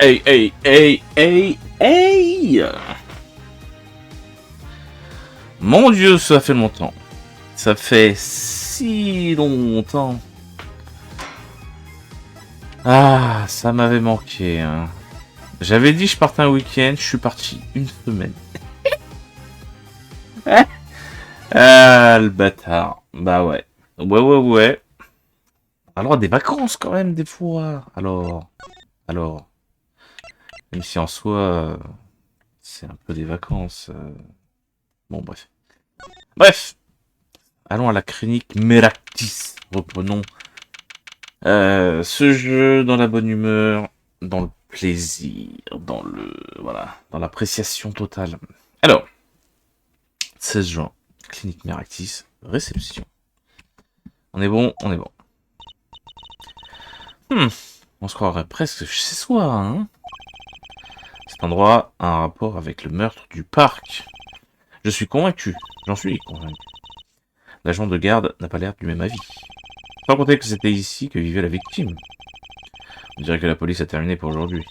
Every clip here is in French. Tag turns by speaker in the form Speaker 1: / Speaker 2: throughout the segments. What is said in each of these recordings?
Speaker 1: hey, hey, hey, hey, hey. Mon Dieu, ça fait longtemps. Ça fait si longtemps. Ah, ça m'avait manqué. Hein. J'avais dit je partais un week-end, je suis parti une semaine. Ah, le bâtard. Bah ouais. Ouais. Alors, des vacances quand même, des fois. Alors. Même si en soi, c'est un peu des vacances. Bon, bref. Allons à la clinique Meractis. Reprenons ce jeu dans la bonne humeur, dans le plaisir, dans l'appréciation totale. Alors, 16 juin, clinique Meractis, réception. On est bon. On se croirait presque chez soi, hein. Cet endroit a un rapport avec le meurtre du parc. Je suis convaincu, j'en suis convaincu. L'agent de garde n'a pas l'air du même avis. Sans compter que c'était ici que vivait la victime. On dirait que la police a terminé pour aujourd'hui.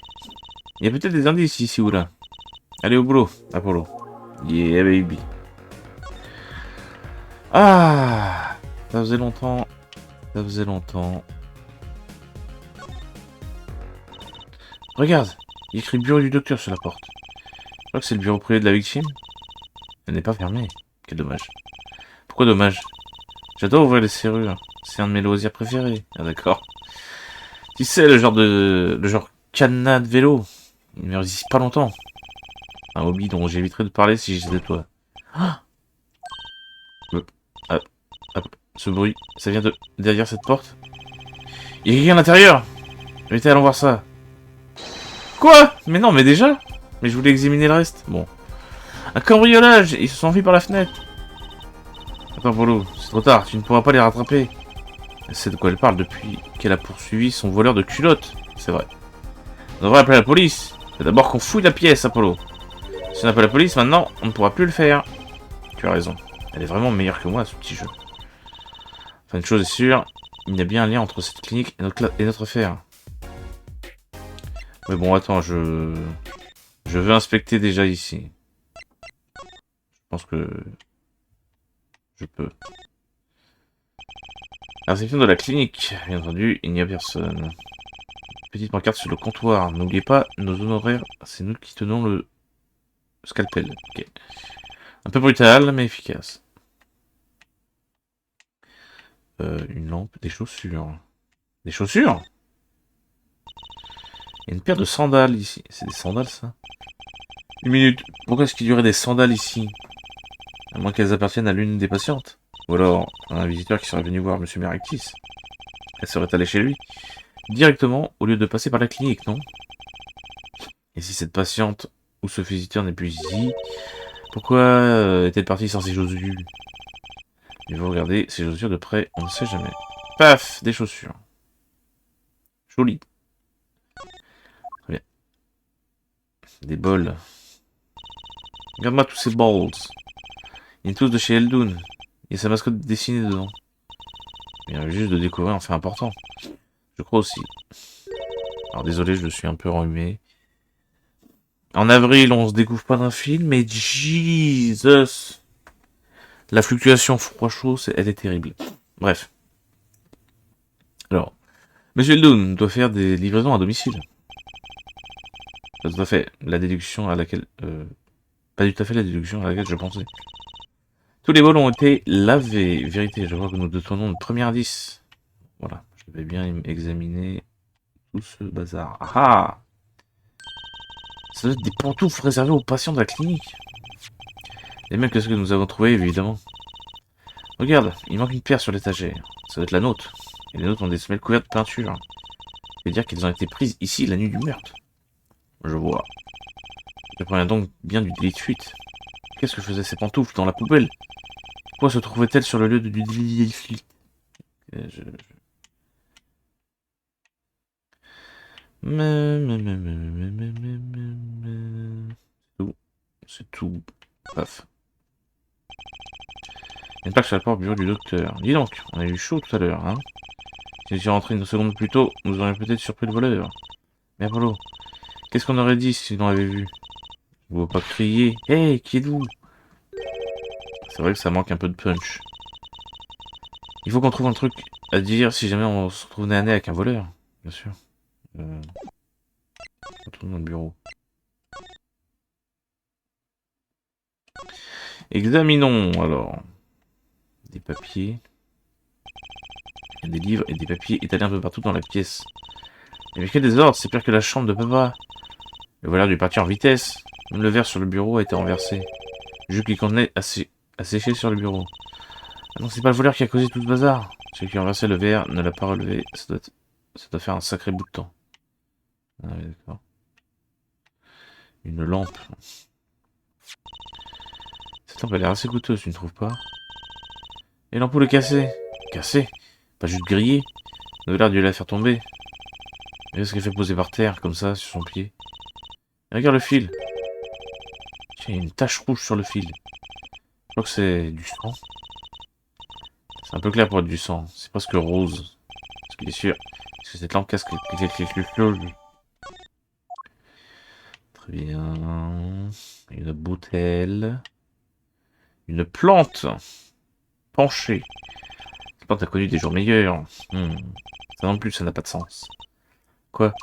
Speaker 1: Il y a peut-être des indices ici ou là. Allez au boulot, Apollo. Yeah, baby. Ah, ça faisait longtemps. Regarde, il écrit bureau du docteur sur la porte. Je crois que c'est le bureau privé de la victime. Elle n'est pas fermée. Quel dommage. Pourquoi dommage? J'adore ouvrir les serrures. C'est un de mes loisirs préférés. Ah d'accord. Tu sais, le genre cadenas de vélo. Il ne résiste pas longtemps. Un hobby dont j'éviterais de parler si j'étais toi. Ah, ce bruit, ça vient de derrière cette porte? Il y a quelqu'un à l'intérieur. Vite, allons voir ça. Quoi? Mais non, mais déjà? Mais je voulais examiner le reste. Bon. Un cambriolage. Ils se sont enfuis par la fenêtre. Attends, Polo, c'est trop tard. Tu ne pourras pas les rattraper. Elle sait de quoi elle parle depuis qu'elle a poursuivi son voleur de culottes. C'est vrai. On devrait appeler la police. C'est d'abord qu'on fouille la pièce, Apollo. Si on appelle la police, maintenant, on ne pourra plus le faire. Tu as raison. Elle est vraiment meilleure que moi, ce petit jeu. Enfin, une chose est sûre, il y a bien un lien entre cette clinique et notre affaire. Mais bon, attends, je veux inspecter déjà ici. Je pense que je peux. La réception de la clinique. Bien entendu, il n'y a personne. Petite pancarte sur le comptoir. N'oubliez pas nos honoraires, c'est nous qui tenons le scalpel. Ok. Un peu brutal, mais efficace. Une lampe, des chaussures. Des chaussures? Il y a une paire de sandales ici. C'est des sandales, ça? Une minute. Pourquoi est-ce qu'il y aurait des sandales ici? À moins qu'elles appartiennent à l'une des patientes. Ou alors, un visiteur qui serait venu voir Monsieur Meractis. Elle serait allée chez lui. Directement, au lieu de passer par la clinique, non? Et si cette patiente ou ce visiteur n'est plus ici, pourquoi est-elle partie sans ses chaussures? Il faut regarder ses chaussures de près, on ne sait jamais. Paf! Des chaussures. Joli. Très bien. Des bols. Regarde-moi tous ces balls. Ils viennent tous de chez Eldoun. Il y a sa mascotte dessinée dedans. Il vient juste de découvrir un fait important. Je crois aussi. Alors désolé, je suis un peu enrhumé. En avril, on se découvre pas d'un film, mais Jesus! La fluctuation froid-chaud, elle est terrible. Bref. Alors, Monsieur Eldoun doit faire des livraisons à domicile. Ça tout à fait la déduction à laquelle... pas tout à fait la déduction à laquelle je pensais. Tous les bols ont été lavés. Vérité, je vois que nous détournons le premier indice. Voilà, je vais bien examiner tout ce bazar. Ah ah! Ça doit être des pantoufles réservées aux patients de la clinique. Et même que ce que nous avons trouvé, évidemment. Regarde, il manque une paire sur l'étagère. Ça doit être la nôtre. Et les nôtres ont des semelles couvertes de peinture. Ça veut dire qu'elles ont été prises ici la nuit du meurtre. Je vois. Je préviens donc bien du délit de fuite. Qu'est-ce que faisaient ces pantoufles dans la poubelle? Pourquoi se trouvaient-elles sur le lieu du délit de fuite? C'est tout. Paf. Il y a une plaque sur la porte du bureau du docteur. Dis donc, on a eu chaud tout à l'heure, hein. Si nous étions rentrés une seconde plus tôt, nous aurions peut-être surpris le voleur. Mais Apollo, Qu'est-ce qu'on aurait dit si on l'avait vu? On va pas crier. Hey, qui êtes-vous? C'est vrai que ça manque un peu de punch. Il faut qu'on trouve un truc à dire si jamais on se retrouve nez à nez avec un voleur. Bien sûr. On trouve dans le bureau. Examinons alors. Des papiers. Il y a des livres et des papiers étalés un peu partout dans la pièce. Il y avait que des ordres, c'est pire que la chambre de papa. Le voleur dû partir en vitesse. Même le verre sur le bureau a été renversé. Le jus qui contenait a séché sur le bureau. Ah non, c'est pas le voleur qui a causé tout ce bazar. Celui qui a renversé le verre ne l'a pas relevé. Ça doit faire un sacré bout de temps. Ah oui, d'accord. Une lampe. Cette lampe a l'air assez coûteuse, tu ne trouves pas? Et l'ampoule est cassée. Cassée? Pas juste grillée. Le voleur a dû la faire tomber. Et ce qu'elle fait poser par terre, comme ça, sur son pied. Et regarde le fil. Tiens, il y a une tache rouge sur le fil. Je crois que c'est du sang. C'est un peu clair pour être du sang. C'est presque rose. Est-ce qu'il est sûr? Est-ce que cette lampe casse quelque chose? Très bien. Une bouteille. Une plante. Penchée. Cette plante a connu des jours meilleurs. Ça non plus, ça n'a pas de sens. Quoi?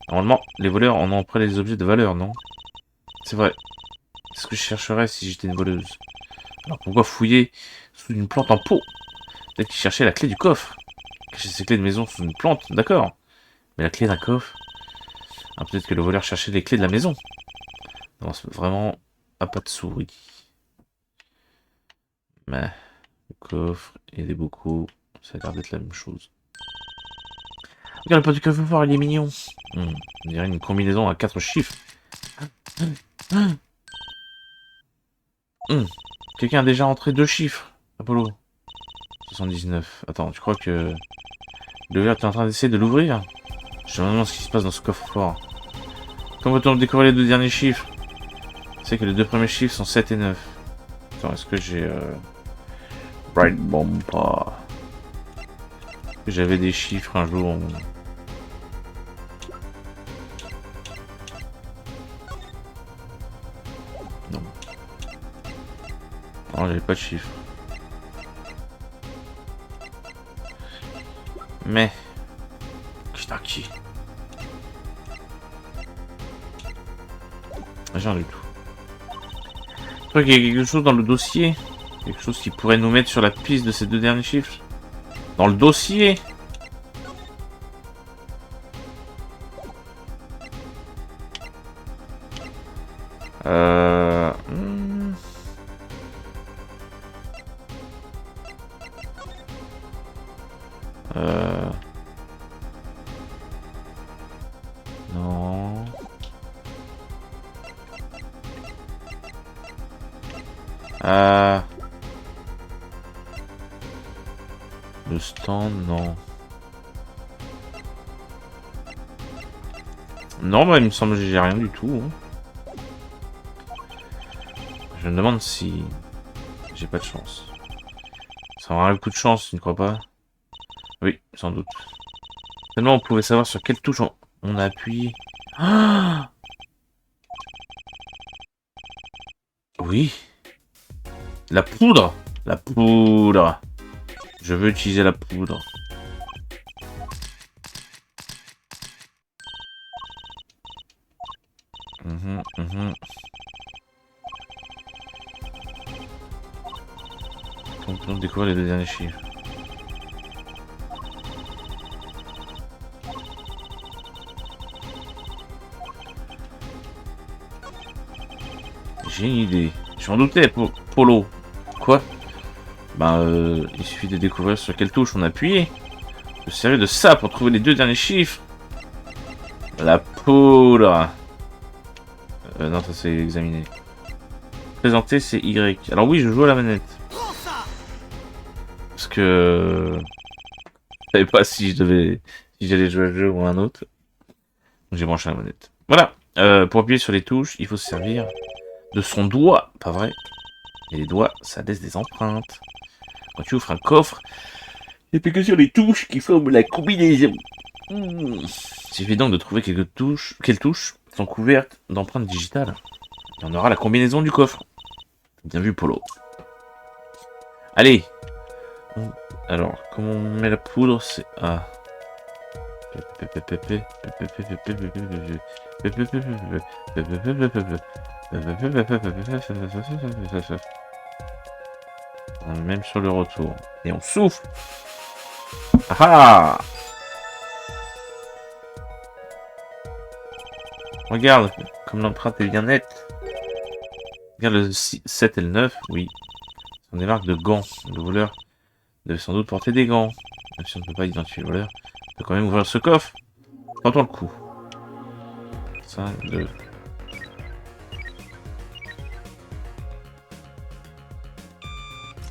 Speaker 1: Normalement, les voleurs en ont pris les objets de valeur, non? C'est vrai. C'est ce que je chercherais si j'étais une voleuse. Alors pourquoi fouiller sous une plante en pot? Peut-être qu'ils cherchaient la clé du coffre. Cacher ses clés de maison sous une plante, d'accord. Mais la clé d'un coffre? Ah, peut-être que le voleur cherchait les clés de la maison. Non, c'est vraiment à pas de souris. Mais le coffre et les bocaux, ça a l'air d'être la même chose. Regarde le pot du coffre-fort, il est mignon. On dirait une combinaison à 4 chiffres. Quelqu'un a déjà entré 2 chiffres, Apollo. 79. Attends, tu crois que le verre est en train d'essayer de l'ouvrir? Je me demande ce qui se passe dans ce coffre-fort. Comment peut-on découvrir les 2 derniers chiffres? C'est que les 2 premiers chiffres sont 7 et 9. Attends, est-ce que j'ai... Bright Bomba. J'avais des chiffres un jour. Non. Non, j'avais pas de chiffres. Mais... Qui? Rien du tout. Je crois qu'il y a quelque chose dans le dossier. Quelque chose qui pourrait nous mettre sur la piste de ces 2 derniers chiffres. Dans le dossier. Non. Le stand, non. Non, bah il me semble que j'ai rien du tout. Hein. Je me demande si j'ai pas de chance. Ça aura un coup de chance, tu ne crois pas? Oui, sans doute. Tellement on pouvait savoir sur quelle touche on a appuyé. Ah oui. La poudre. La poudre. Je veux utiliser la poudre. On peut donc découvrir les 2 derniers chiffres. J'ai une idée. Je m'en doutais, Polo. Quoi? Il suffit de découvrir sur quelle touche on a appuyé. Je servir de ça pour trouver les 2 derniers chiffres. La poudre. Non, ça c'est examiné. Présenter, c'est Y. Alors oui, je joue à la manette. Parce que... Je savais pas si j'allais jouer à un jeu ou à un autre. Donc j'ai branché la manette. Voilà. Pour appuyer sur les touches, il faut se servir de son doigt. Pas vrai? Et les doigts, ça laisse des empreintes. Quand tu ouvres un coffre, il n'y a plus que sur les touches qui forment la combinaison. Il suffit donc de trouver quelle touche sont couvertes d'empreintes digitales. Et on aura la combinaison du coffre. Bien vu, Polo. Allez. Alors, comment on met la poudre, c'est... Ah. Même sur le retour. Et on souffle. Ah ah. Regarde, comme l'empreinte est bien nette. Regarde le 7 et le 9, oui. Ce sont des marques de gants. Le voleur devait sans doute porter des gants. Même si on ne peut pas identifier le voleur, on peut quand même ouvrir ce coffre. Tentons le coup. 5, 2.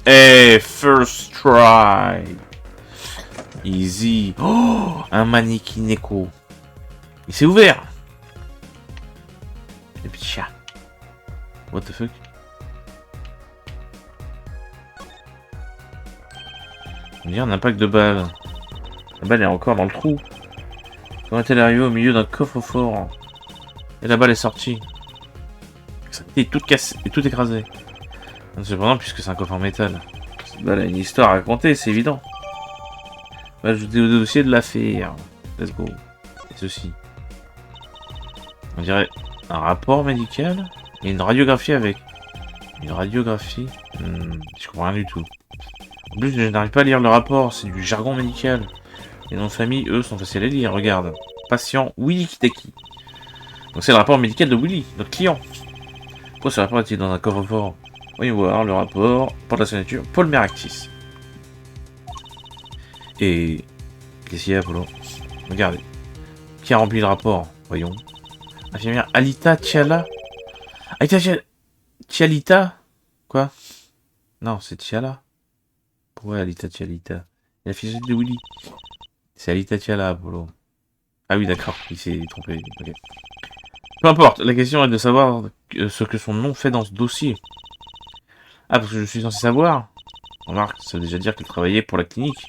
Speaker 1: Hey, first try. Easy. Oh, un mannequin Neko. Il s'est ouvert. Le petit chat. What the fuck? On dirait un impact de balle. La balle est encore dans le trou. Comment est-elle arrivée au milieu d'un coffre-fort? Et la balle est sortie. Ça a été toute cassée et tout écrasé. Cependant, puisque c'est un coffre en métal, cette balle a une histoire à raconter, c'est évident. On va ajouter au dossier de l'affaire. Let's go. Et ceci. On dirait un rapport médical et une radiographie avec. Une radiographie? Je comprends rien du tout. En plus, je n'arrive pas à lire le rapport, c'est du jargon médical. Les noms de famille, eux, sont faciles à lire. Regarde. Patient Willy Kitaki. Donc c'est le rapport médical de Willy, notre client. Pourquoi ce rapport est-il dans un coffre-fort? Voyons voir le rapport. Pour la signature, Paul Meractis. Et... Qu'est-ce qu'il y a, Polo? Regardez. Qui a rempli le rapport? Voyons. Infirmière Alita Tiala. Alita Tialita? Quoi? Non, c'est Tiala. Pourquoi Alita Tialita? La fille de Willy. C'est Alita Tiala, Polo. Ah oui, d'accord, il s'est trompé. Okay. Peu importe, la question est de savoir ce que son nom fait dans ce dossier. Ah, parce que je suis censé savoir? Remarque, ça veut déjà dire qu'elle travaillait pour la clinique.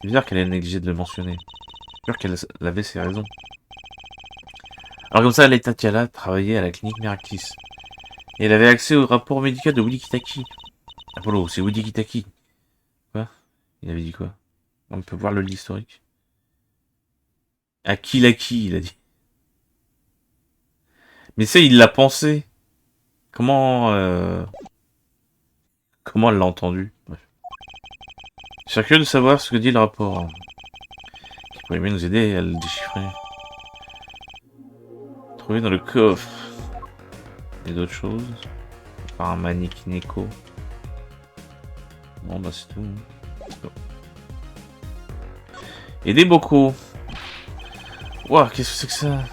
Speaker 1: C'est bizarre qu'elle ait négligé de le mentionner. Je suis sûr qu'elle avait ses raisons. Alors comme ça, Alita Tiala travaillait à la clinique Meractis. Et elle avait accès au rapport médical de Willy Kitaki. Apollo, c'est Willy Kitaki. Quoi? Il avait dit quoi? On peut voir le lit historique. À qui la qui, il a dit. Mais c'est, il l'a pensé. Comment comment elle l'a entendu? Bref. Je suis curieux de savoir ce que dit le rapport. Qui pourrait bien nous aider à le déchiffrer. Trouver dans le coffre. Et d'autres choses. Par un mannequin Neko. Bon bah c'est tout. Aider beaucoup. Ouah, qu'est-ce que c'est que ça?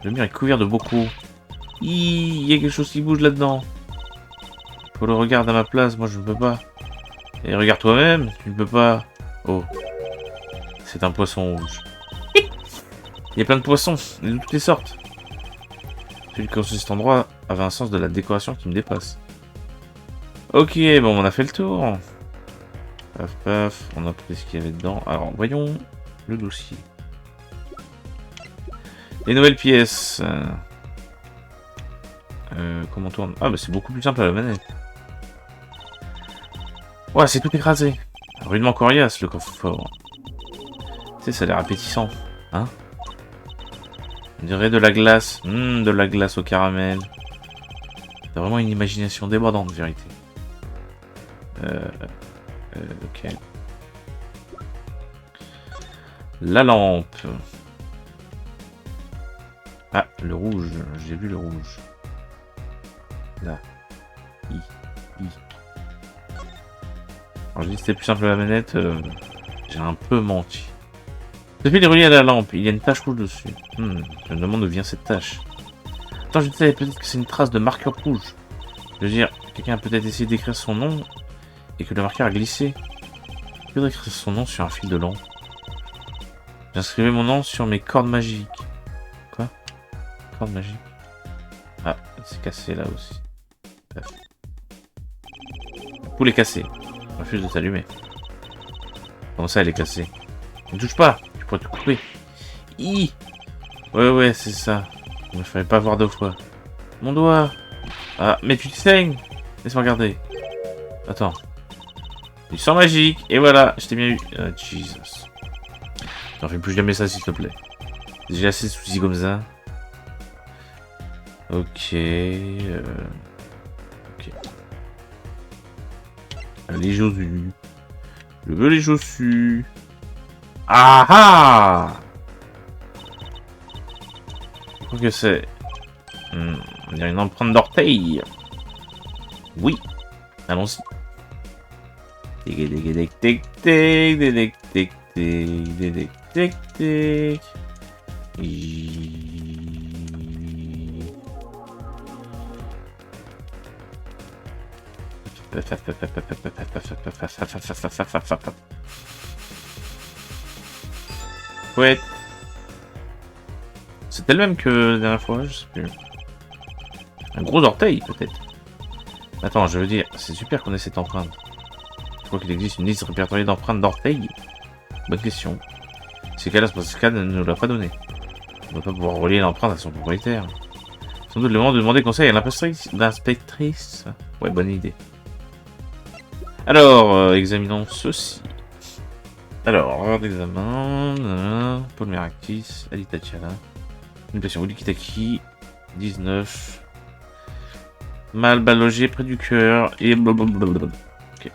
Speaker 1: Le mur est couvert de beaucoup. Il y a quelque chose qui bouge là-dedans. Faut le regarder à ma place, moi je ne peux pas. Et regarde toi-même, tu ne peux pas. Oh. C'est un poisson rouge. Il y a plein de poissons, de toutes les sortes. Celui qui construit cet endroit avait un sens de la décoration qui me dépasse. Ok, bon, on a fait le tour. Paf, paf, on a pris ce qu'il y avait dedans. Alors, voyons le dossier. Les nouvelles pièces. Comment on tourne? Ah, bah c'est beaucoup plus simple à la manette. Ouais, c'est tout écrasé. Rudement coriace, le coffre-fort. Tu sais, ça a l'air appétissant. Hein? On dirait de la glace. De la glace au caramel. T'as vraiment une imagination débordante, en vérité. Ok. La lampe. Ah, le rouge. J'ai vu le rouge. Là. Alors je dis que c'était plus simple à la manette. J'ai un peu menti. Ce fil est relié à la lampe. Il y a une tache rouge dessus. Je me demande d'où vient cette tache. Attends, je disais peut-être que c'est une trace de marqueur rouge. Je veux dire, quelqu'un a peut-être essayé d'écrire son nom et que le marqueur a glissé. Je voudrais écrire son nom sur un fil de lampe. J'inscrivais mon nom sur mes cordes magiques. Quoi? Cordes magiques? Ah, c'est cassé là aussi. La poule est cassée. Refuse de t'allumer. Comment ça, elle est cassée? Ne touche pas, tu pourrais te couper. Ouais, c'est ça. Il ne fallait pas voir 2 fois. Mon doigt. Ah, mais tu te saignes. Laisse-moi regarder. Attends. Du sang magique. Et voilà, je t'ai bien eu. Ah, Jesus. J'en fais plus jamais ça, s'il te plaît. J'ai assez de soucis comme ça. Ok. Ok. Les Josus. Je veux les chaussures. Ah ah! Qu'est-ce que c'est? On dirait une empreinte d'orteil. Oui. Allons-y. Tic tic tic tic tic tic tic tic. Ouais. C'était le même que la dernière fois, je sais plus. Un gros orteil, peut-être. Attends, je veux dire, c'est super qu'on ait cette empreinte. Je crois qu'il existe une liste répertoriée d'empreintes d'orteils. Bonne question. Ces cas-là, c'est parce que ce cas ne nous l'a pas donné. On ne doit pas pouvoir relier l'empreinte à son propriétaire. Sans doute le moment de demander conseil à l'inspectrice. Ouais, bonne idée. Alors, examinons ceci. Alors, ordre d'examen. Paul Meraktis, Ali Tatiana. Une passion, Wuli Kitaki. 19. Mal logé près du cœur. Et blablabla. Ok.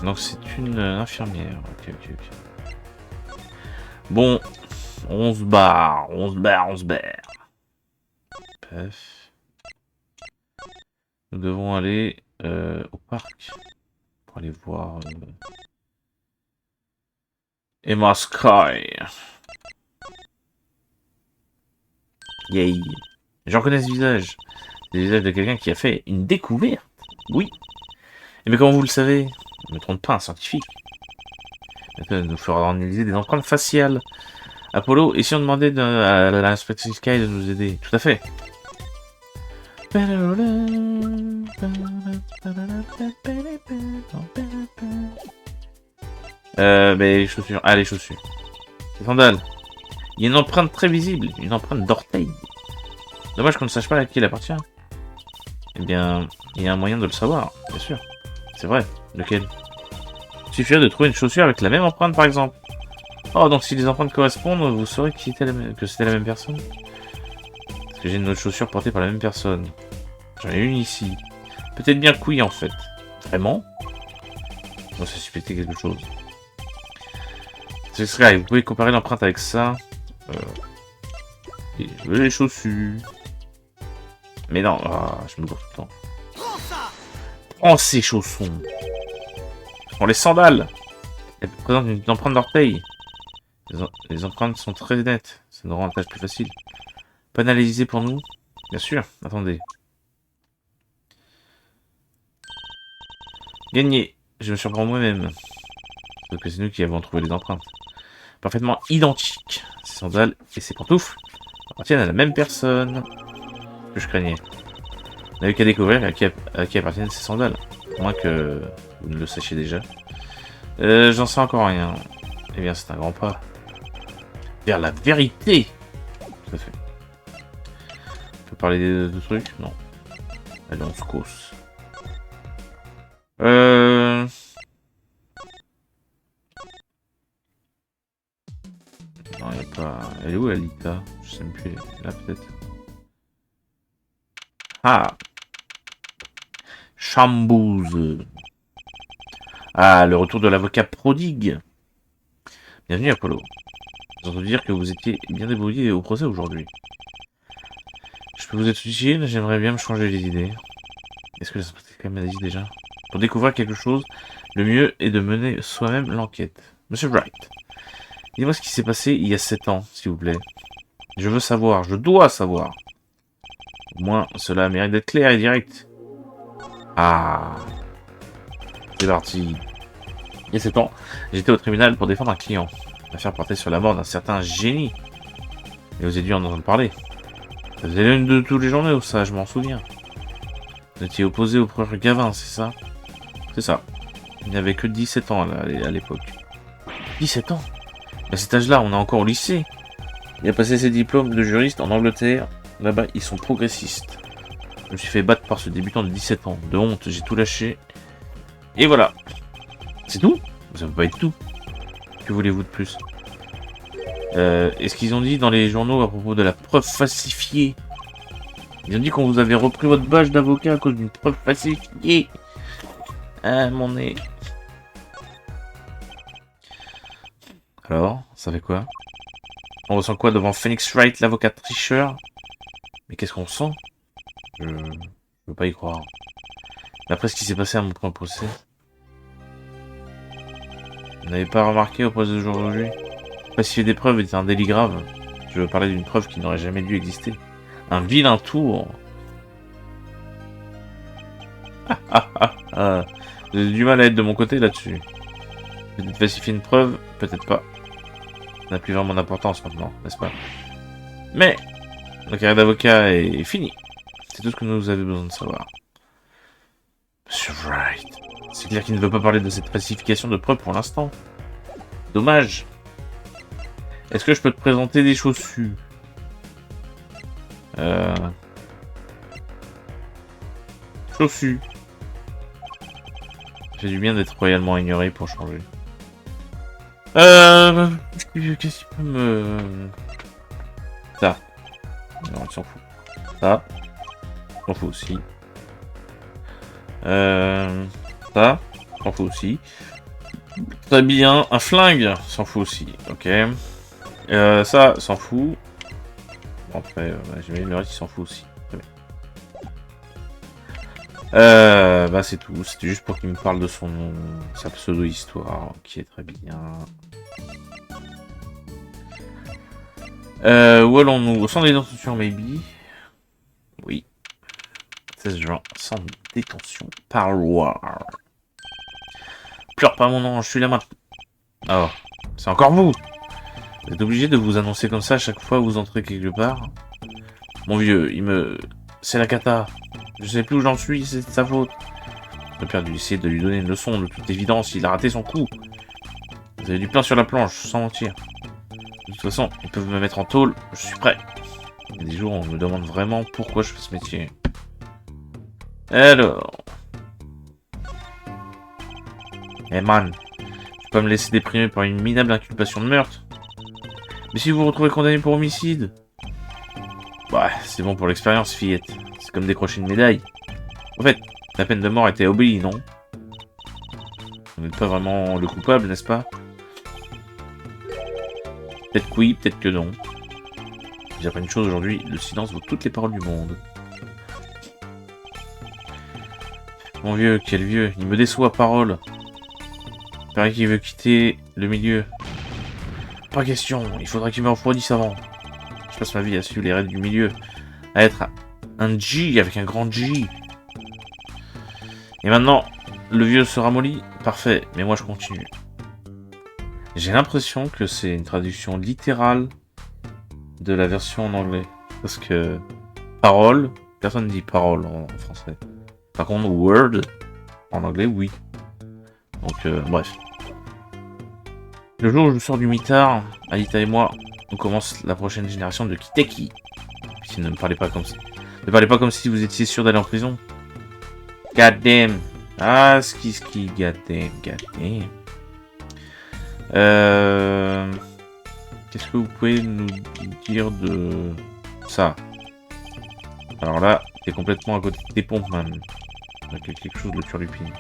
Speaker 1: Donc c'est une infirmière. Ok, ok, ok. Bon, 11 bars. 11 bars, 11 bars. Pef. Nous devons aller au parc pour aller voir Emma Sky. Yay. Je reconnais ce visage. C'est le visage de quelqu'un qui a fait une découverte. Oui. Et mais comment vous le savez? Ne me trompe pas, un scientifique. Maintenant, il nous fera analyser des empreintes faciales. Apollo, et si on demandait à l'inspectrice Sky de nous aider? Tout à fait. Mais les chaussures. Ah, les chaussures. Les sandales. Il y a une empreinte très visible, une empreinte d'orteil. Dommage qu'on ne sache pas à qui elle appartient. Eh bien, il y a un moyen de le savoir, bien sûr. C'est vrai. Lequel? Il suffirait de trouver une chaussure avec la même empreinte, par exemple. Oh, donc si les empreintes correspondent, vous saurez que c'était la même personne. Parce que j'ai une autre chaussure portée par la même personne. J'en ai une ici. Peut-être bien couille, en fait. Vraiment? Bon, ça suspecter quelque chose. C'est vrai, vous pouvez comparer l'empreinte avec ça. Et je veux les chaussures. Mais non, je me gourre tout le temps. Prends ces chaussons. Prends les sandales. Elles présentent une empreinte d'orteil. Les empreintes sont très nettes. Ça nous rend la tâche plus facile. Pas analysé pour nous? Bien sûr, attendez. Gagné. Je me surprends moi-même. Sauf que c'est nous qui avons trouvé les empreintes. Parfaitement identiques. Ces sandales et ces pantoufles appartiennent à la même personne que je craignais. Vous n'avez qu'à découvrir à qui appartiennent ces sandales. À moins que vous ne le sachiez déjà. J'en sais encore rien. Eh bien, c'est un grand pas. Vers la vérité. Tout à fait. On peut parler de trucs? Non. Allez, on se cause. Non, il n'y a pas... Elle est où, Alita? Je sais même plus. Là, peut-être. Ah! Chambouze. Ah, le retour de l'avocat prodigue. Bienvenue, Apollo. J'ai entendu dire que vous étiez bien débrouillé au procès aujourd'hui. Je peux vous être utile, j'aimerais bien me changer les idées. Est-ce que la quand même dit déjà? Pour découvrir quelque chose, le mieux est de mener soi-même l'enquête. Monsieur Wright, dis-moi ce qui s'est passé il y a 7 ans, s'il vous plaît. Je veux savoir, je dois savoir. Au moins, cela mérite d'être clair et direct. Ah. C'est parti. Il y a 7 ans, j'étais au tribunal pour défendre un client. L'affaire portait sur la mort d'un certain génie. Et vous avez dû en entendre parler. Ça faisait l'une de tous les journaux, ça, je m'en souviens. Vous étiez opposé au procureur Gavin, c'est ça? C'est ça. Il n'avait que 17 ans à l'époque. 17 ans? À cet âge-là, on est encore au lycée. Il a passé ses diplômes de juriste en Angleterre. Là-bas, ils sont progressistes. Je me suis fait battre par ce débutant de 17 ans. De honte, j'ai tout lâché. Et voilà. C'est tout? Ça peut pas être tout. Que voulez-vous de plus? Est-ce qu'ils ont dit dans les journaux à propos de la preuve falsifiée? Ils ont dit qu'on vous avait repris votre badge d'avocat à cause d'une preuve falsifiée. Ah, mon nez. Alors, ça fait quoi? On ressent quoi devant Phoenix Wright, l'avocat tricheur? Mais qu'est-ce qu'on sent? Je peux pas y croire. D'après ce qui s'est passé à mon premier procès. Vous n'avez pas remarqué au procès d'aujourd'hui? Falsifier des preuves est un délit grave. Je veux parler d'une preuve qui n'aurait jamais dû exister. Un vilain tour. Vous avez du mal à être de mon côté là-dessus. Peut-être falsifier une preuve, peut-être pas. Ça n'a plus vraiment d'importance maintenant, n'est-ce pas? Mais la carrière d'avocat est finie. C'est tout ce que nous avions besoin de savoir. Monsieur Wright. C'est clair qu'il ne veut pas parler de cette falsification de preuves pour l'instant. Dommage. Est-ce que je peux te présenter des chaussures? Chaussures. J'ai du bien d'être royalement ignoré pour changer. Qu'est-ce qui peut me... Ça. Non, on s'en fout. Ça. On s'en fout aussi. Ça. On s'en fout aussi. Très bien. Un flingue. S'en fout aussi. Ok. Ça, s'en fout. Bon, après, j'imagine le reste, il s'en fout aussi. Très bien. Bah c'est tout. C'était juste pour qu'il me parle de son nom, sa pseudo-histoire, qui est très bien. Où allons-nous? Au centre de détention, maybe. Oui. 16 juin, centre de détention, parloir. Pleure pas mon ange, je suis là maintenant. Oh, c'est encore vous. Vous êtes obligé de vous annoncer comme ça à chaque fois que vous entrez quelque part. Mon vieux, c'est la cata. Je sais plus où j'en suis, c'est de sa faute. Le père dû essayer de lui donner une leçon, de toute évidence, il a raté son coup. Vous avez du pain sur la planche, sans mentir. De toute façon, ils peuvent me mettre en tôle, je suis prêt. Il y a des jours où on me demande vraiment pourquoi je fais ce métier. Alors... Eh man, je vais pas me laisser déprimer par une minable inculpation de meurtre. Mais si vous vous retrouvez condamné pour homicide... Bah, c'est bon pour l'expérience, fillette. C'est comme décrocher une médaille. En fait, la peine de mort était abolie, non? Vous n'êtes pas vraiment le coupable, n'est-ce pas? Peut-être que oui, peut-être que non. J'apprends une chose aujourd'hui, le silence vaut toutes les paroles du monde. Mon vieux, quel vieux, il me déçoit, parole. Il paraît qu'il veut quitter le milieu. Pas question, il faudra qu'il me refroidisse avant. Je passe ma vie à suivre les règles du milieu, à être un G avec un grand G. Et maintenant, le vieux se ramollit. Parfait, mais moi je continue. J'ai l'impression que c'est une traduction littérale de la version en anglais. Parce que parole, personne ne dit parole en français. Par contre, word, en anglais, oui. Donc, bref. Le jour où je sors du mitard, Alita et moi, on commence la prochaine génération de Kiteki. Puis ne me parlez pas comme ça. Ne parlez pas comme si vous étiez sûr d'aller en prison. God damn. Ah, ski, god damn, god damn. Qu'est-ce que vous pouvez nous dire de ça? Alors là, t'es complètement à côté des pompes, man. Il y a quelque chose de turlupine.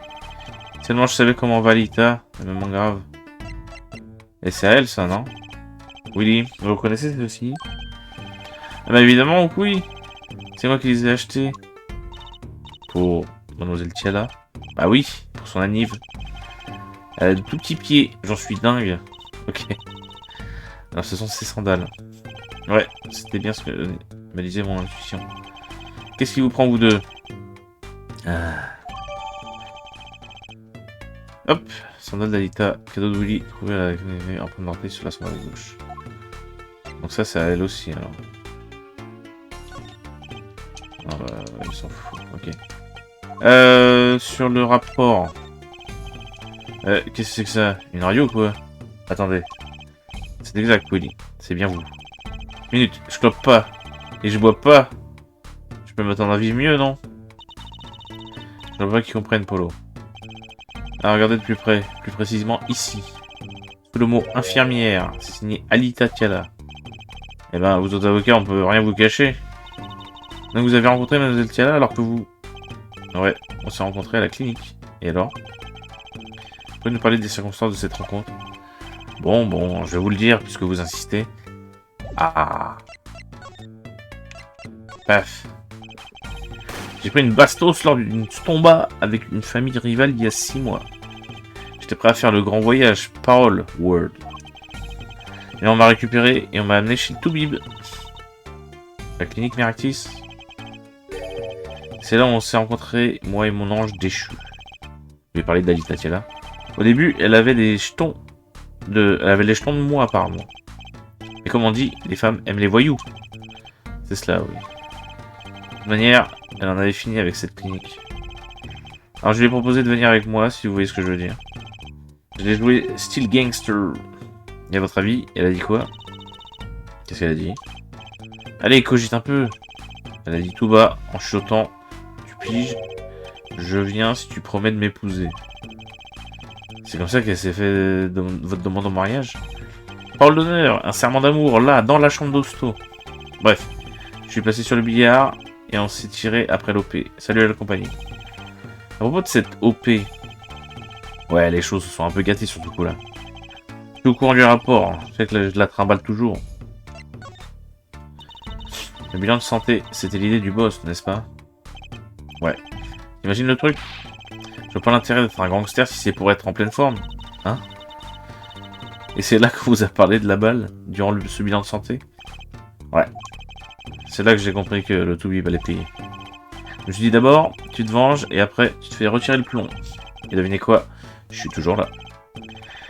Speaker 1: Tellement je savais comment va Alita, c'est même grave. Et c'est à elle, ça, non? Willy, vous reconnaissez celle-ci? Ah bah évidemment, oui. C'est moi qui les ai achetés. Pour Mademoiselle Tiala. Bah oui, pour son anniv. Elle a de tout petits pieds, j'en suis dingue. Ok. Alors ce sont ses sandales. Ouais, c'était bien ce que me disait mon intuition. Qu'est-ce qui vous prend, vous deux? Hop, sandale d'Alita, cadeau de Willy, trouvé à la empreinte sur la sandale gauche. Donc ça, c'est à elle aussi, alors. Ah bah, il s'en fout, ok. Sur le rapport... qu'est-ce que c'est que ça? Une radio ou quoi? Attendez. C'est exact, Willy. C'est bien vous. Minute, je clope pas. Et je bois pas. Je peux m'attendre à vivre mieux, non? Je veux pas qu'ils comprennent, Polo. Ah, regardez de plus près. Plus précisément, ici. Sous le mot infirmière. C'est signé Alita Tiala. Eh ben, vous autres avocats, on peut rien vous cacher. Donc vous avez rencontré Mademoiselle Tiala alors que vous... Ouais, on s'est rencontrés à la clinique. Et alors? Vous pouvez nous parler des circonstances de cette rencontre? Bon, je vais vous le dire puisque vous insistez. Ah. Paf. J'ai pris une bastos lors d'une tomba avec une famille rivale il y a 6 mois. J'étais prêt à faire le grand voyage, parole, word. Et on m'a récupéré et on m'a amené chez le Toubib. La clinique Méractis. C'est là où on s'est rencontrés, moi et mon ange déchu. Je vais parler d'Alita Tiala. Au début, elle avait les jetons de moi apparemment. Et comme on dit, les femmes aiment les voyous. C'est cela, oui. De toute manière, elle en avait fini avec cette clinique. Alors je lui ai proposé de venir avec moi, si vous voyez ce que je veux dire. Je l'ai joué Steel Gangster. Et à votre avis, elle a dit quoi? Qu'est-ce qu'elle a dit? Allez, cogite un peu. Elle a dit tout bas, en chuchotant. Tu piges? Je viens si tu promets de m'épouser. C'est comme ça qu'elle s'est fait votre demande en mariage? Parole d'honneur, un serment d'amour, là, dans la chambre d'hosto. Bref, je suis passé sur le billard et on s'est tiré après l'OP. Salut à la compagnie. À propos de cette OP... Ouais, les choses se sont un peu gâtées sur tout coup là. Je suis au courant du rapport, hein. Je sais que je la trimballe toujours. Le bilan de santé, c'était l'idée du boss, n'est-ce pas? Ouais. Imagine le truc? Je vois pas l'intérêt d'être un gangster si c'est pour être en pleine forme. Hein? Et c'est là qu'on vous a parlé de la balle, durant ce bilan de santé? Ouais. C'est là que j'ai compris que le Toubib allait payer. Je me suis dit d'abord, tu te venges, et après, tu te fais retirer le plomb. Et devinez quoi? Je suis toujours là.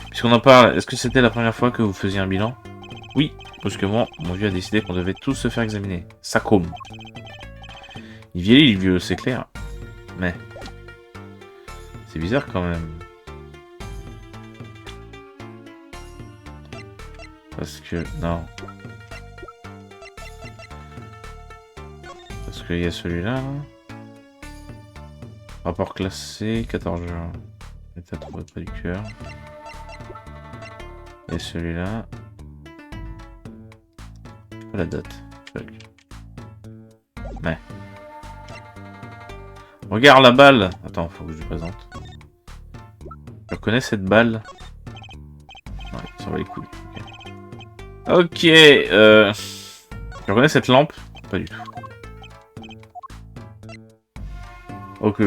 Speaker 1: Puisqu'on en parle, est-ce que c'était la première fois que vous faisiez un bilan? Oui, parce que moi, mon vieux a décidé qu'on devait tous se faire examiner. Sacrum. Il vieillit, le vieux, c'est clair. Mais... c'est bizarre quand même. Parce que... non. Parce qu'il y a celui-là. Rapport classé, 14 juin. État trop près du cœur. Et celui-là. Pas la date. Fuck. Mais. Regarde la balle! Attends, faut que je lui présente. Je reconnais cette balle. Ouais, ça va les couilles. Ok, Je reconnais cette lampe? Pas du tout. Ok.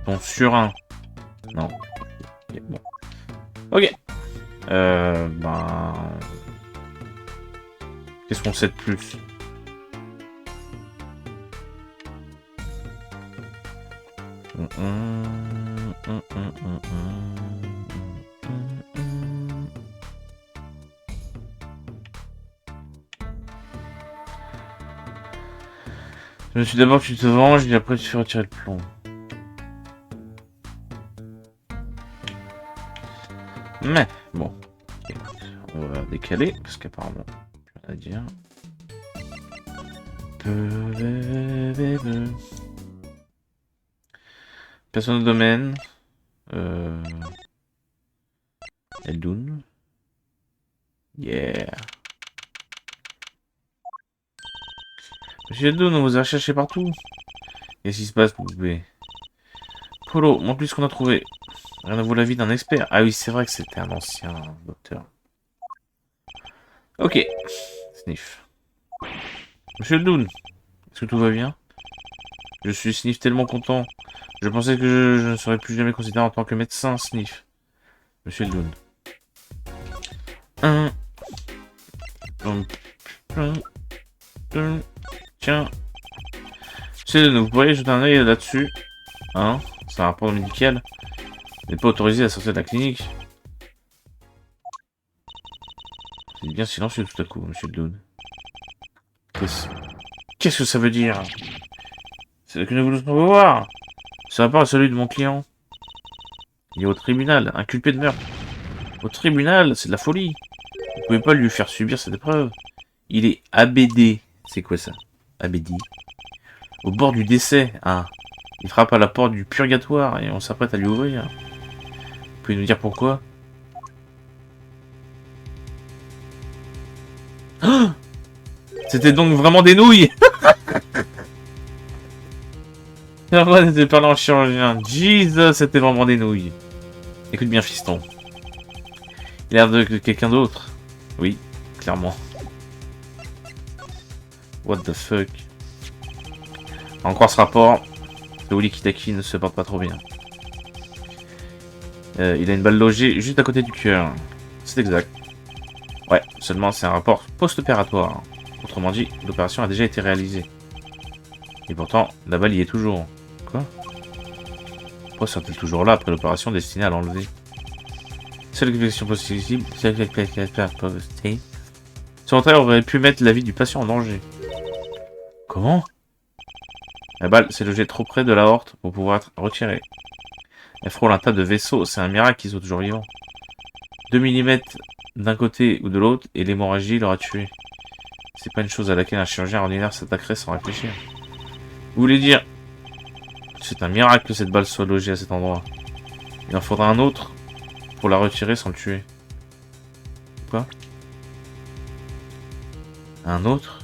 Speaker 1: Ton surin. Non. Okay, bon. Ok. Ben... qu'est-ce qu'on sait de plus? Je me suis d'abord que tu te venges et après tu te fais retirer le plomb. Mais, bon. On va décaler, parce qu'apparemment, je vais rien à dire. Personne au domaine. Eldoun. Yeah. Monsieur Eldoun, on vous a cherché partout. Qu'est-ce qui se passe, poupée? Polo, montre-lui ce qu'on a trouvé. Rien à vaut la vie d'un expert. Ah oui, c'est vrai que c'était un ancien docteur. Ok. Sniff. Monsieur Eldoun, est-ce que tout va bien? Je suis Sniff tellement content. Je pensais que je ne serais plus jamais considéré en tant que médecin, Sniff. Monsieur Eldoun. Tiens. Monsieur, vous pourriez jeter un œil là-dessus. Hein? C'est un rapport médical. Vous n'êtes pas autorisé à sortir de la clinique. C'est bien silencieux tout à coup, monsieur Eldoun. Qu'est-ce que ça veut dire? C'est que nous voulons pas voir. Ce rapport est celui de mon client. Il est au tribunal, inculpé de meurtre. Au tribunal, c'est de la folie. Vous pouvez pas lui faire subir cette épreuve. Il est ABD. C'est quoi ça? ABD. Au bord du décès. Ah. Il frappe à la porte du purgatoire et on s'apprête à lui ouvrir. Vous pouvez nous dire pourquoi? Oh, c'était donc vraiment des nouilles. Herman était parlant en chirurgien. Jesus, c'était vraiment des nouilles. Écoute bien, fiston. Il a l'air de quelqu'un d'autre. Oui, clairement. What the fuck. En croire ce rapport, le Willy Kitaki ne se porte pas trop bien. Il a une balle logée juste à côté du cœur. C'est exact. Ouais, seulement c'est un rapport post-opératoire. Autrement dit, l'opération a déjà été réalisée. Et pourtant, la balle y est toujours. Quoi? Pourquoi sont-ils toujours là après l'opération destinée à l'enlever? Seule explication possible, ce retrait aurait pu mettre la vie du patient en danger. Comment? La balle s'est logée trop près de l'aorte pour pouvoir être retirée. Elle frôle un tas de vaisseaux, c'est un miracle qu'ils soient toujours vivants. 2 mm d'un côté ou de l'autre et l'hémorragie l'aura tué. C'est pas une chose à laquelle un chirurgien ordinaire s'attaquerait sans réfléchir. Vous voulez dire... C'est un miracle que cette balle soit logée à cet endroit. Il en faudra un autre pour la retirer sans le tuer. Quoi? Un autre?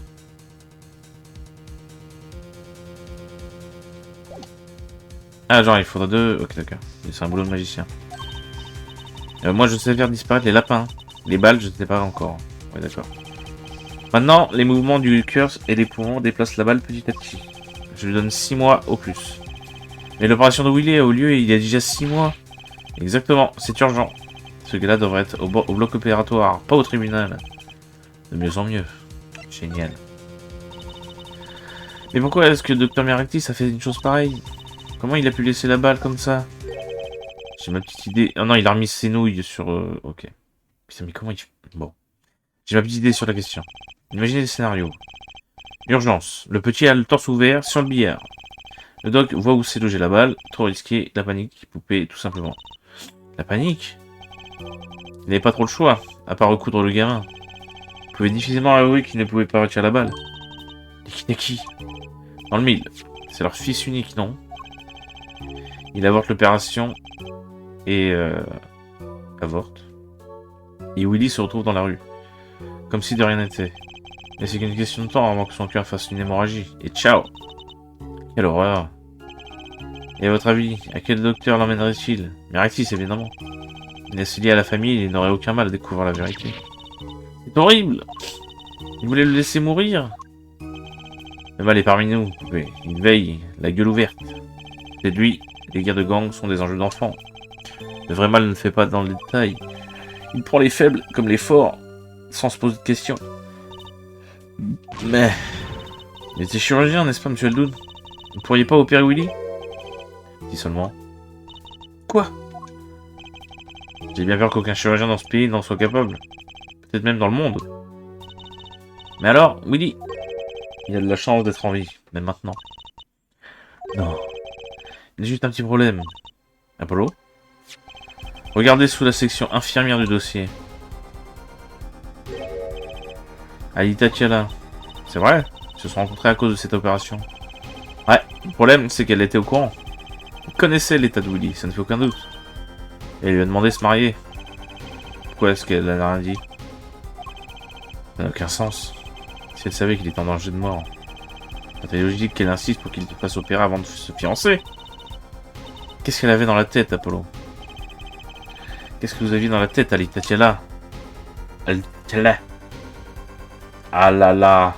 Speaker 1: Ah, genre il faudra deux... Ok, d'accord. C'est un boulot de magicien. Moi je sais faire disparaître les lapins. Les balles, je ne sais pas encore. Ouais, d'accord. Maintenant, les mouvements du cœur et des poumons déplacent la balle petit à petit. Je lui donne 6 mois au plus. Mais l'opération de Willy a eu lieu il y a déjà 6 mois. Exactement, c'est urgent. Ce gars-là devrait être au bloc opératoire, pas au tribunal. De mieux en mieux. Génial. Mais pourquoi est-ce que Dr Miraktis a fait une chose pareille? Comment il a pu laisser la balle comme ça? J'ai ma petite idée. Oh non, il a remis ses nouilles sur... Ok. Putain, mais comment il... Bon. J'ai ma petite idée sur la question. Imaginez le scénario. Urgence. Le petit a le torse ouvert sur le billard. Le doc voit où s'est logée la balle. Trop risqué. La panique. Poupée, tout simplement. La panique? Il n'avait pas trop le choix, à part recoudre le gamin. Il pouvait difficilement avouer qu'il ne pouvait pas retirer la balle. Les Kineki. Dans le mille. C'est leur fils unique, non? Il avorte l'opération et avorte. Et Willy se retrouve dans la rue. Comme si de rien n'était. Mais c'est qu'une question de temps avant que son cœur fasse une hémorragie. Et ciao! Quelle horreur! Et à votre avis, à quel docteur l'emmènerait-il? Miraktis, évidemment. Il est lié à la famille et il n'aurait aucun mal à découvrir la vérité. C'est horrible! Il voulait le laisser mourir? Le mal est parmi nous. Oui, il veille, la gueule ouverte. C'est lui. Les guerres de gang sont des enjeux d'enfants. Le vrai mal ne fait pas dans le détail. Il prend les faibles comme les forts, sans se poser de questions. Mais... Il était chirurgien, n'est-ce pas, monsieur Eldoud? Vous ne pourriez pas opérer Willy? Si seulement. Quoi? J'ai bien peur qu'aucun chirurgien dans ce pays n'en soit capable. Peut-être même dans le monde. Mais alors, Willy, il a de la chance d'être en vie, même maintenant. Non. Il y a juste un petit problème. Apollo? Regardez sous la section infirmière du dossier. Alita Tiala. C'est vrai, ils se sont rencontrés à cause de cette opération. Ouais, le problème, c'est qu'elle était au courant. Elle connaissait l'état de Willy, ça ne fait aucun doute. Et elle lui a demandé de se marier. Pourquoi est-ce qu'elle n'a rien dit? Ça n'a aucun sens. Si elle savait qu'il était en danger de mort. C'est logique qu'elle insiste pour qu'il se fasse opérer avant de se fiancer. Qu'est-ce qu'elle avait dans la tête, Apollo? Qu'est-ce que vous aviez dans la tête, Alita Tiala? Tiala. Ah là là.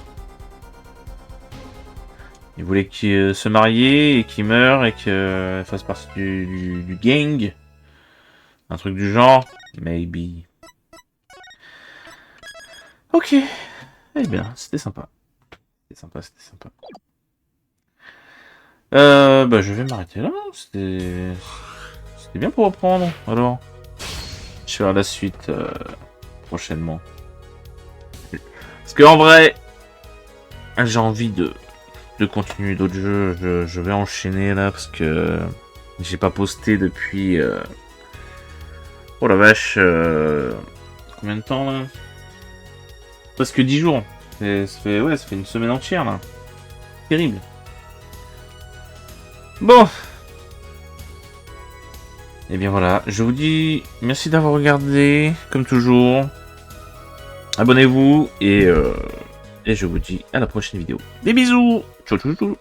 Speaker 1: Il voulait qu'il se marie et qu'il meure et qu'il fasse partie du gang. Un truc du genre. Maybe. Ok. Eh bien, c'était sympa. C'était sympa, c'était sympa. Bah je vais m'arrêter là. C'était bien pour reprendre. Alors, je vais faire la suite prochainement. Parce que en vrai, j'ai envie de continuer d'autres jeux. Je vais enchaîner là parce que j'ai pas posté depuis Oh la vache, combien de temps là? Presque 10 jours. Ça fait une semaine entière là. Terrible. Bon. Et bien voilà, je vous dis merci d'avoir regardé, comme toujours. Abonnez-vous et je vous dis à la prochaine vidéo. Des bisous. Ciao ciao ciao.